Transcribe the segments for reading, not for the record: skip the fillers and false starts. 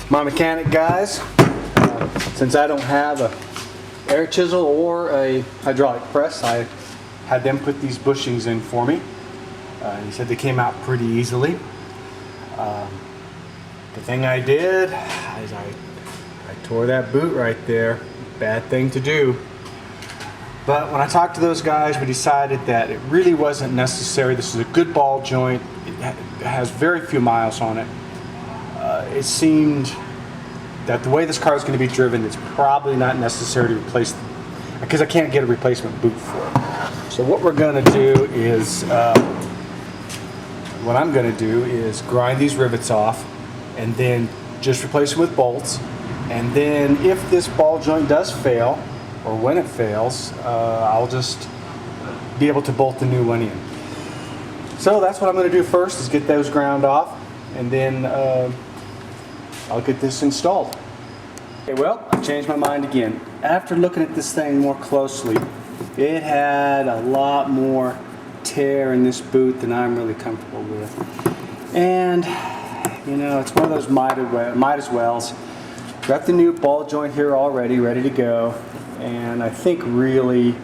My mechanic guys, since I don't have a air chisel or a hydraulic press, I had them put these bushings in for me. He said they came out pretty easily. The thing I did is I tore that boot right there. Bad thing to do. But when I talked to those guys, we decided that it really wasn't necessary. This is a good ball joint. It has very few miles on it. It seemed that the way this car is going to be driven, it's probably not necessary to replace, because I can't get a replacement boot for it. So what we're going to do is, what I'm going to do is grind these rivets off and then just replace them with bolts. And then if this ball joint does fail, or when it fails, I'll just be able to bolt the new one in. So that's what I'm going to do first, is get those ground off, and then I'll get this installed. Okay, well, I changed my mind again. After looking at this thing more closely, it had a lot more tear in this boot than I'm really comfortable with. And, you know, it's one of those might as wells. Got the new ball joint here already, ready to go. And I think really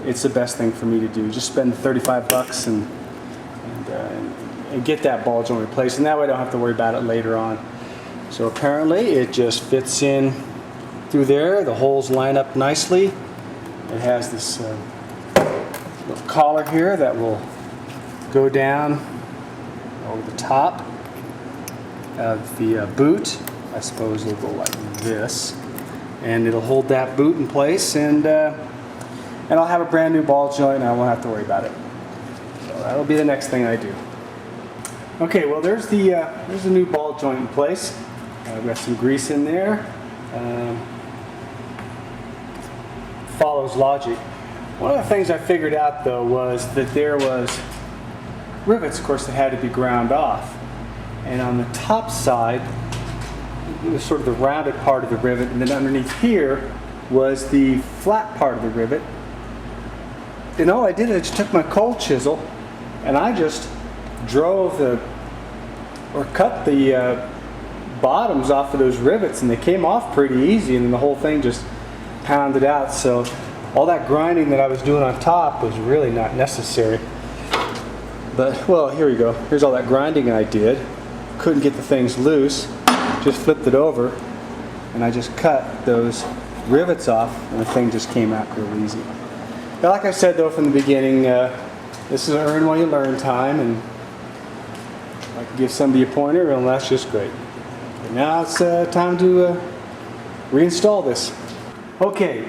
it's the best thing for me to do. Just spend the 35 bucks and get that ball joint replaced. And that way I don't have to worry about it later on. So apparently it just fits in through there. The holes line up nicely. It has this little collar here that will go down over the top of the boot. I suppose it'll go like this, and it'll hold that boot in place, and I'll have a brand new ball joint, and I won't have to worry about it. So that'll be the next thing I do. Okay, well there's the new ball joint in place. I've got some grease in there. Follows logic. One of the things I figured out though was that there was rivets, of course, that had to be ground off, and on the top side it was sort of the rounded part of the rivet, and then underneath here was the flat part of the rivet. And all I did is I just took my cold chisel and I just cut the bottoms off of those rivets, and they came off pretty easy, and then the whole thing just pounded out. So all that grinding that I was doing on top was really not necessary. But, well, here we go. Here's all that grinding I did. Couldn't get the things loose. Just flipped it over, and I just cut those rivets off, and the thing just came out real easy. Now, like I said though from the beginning, this is an earn while you learn time, and I can give somebody a pointer, and that's just great. But now it's time to reinstall this. Okay.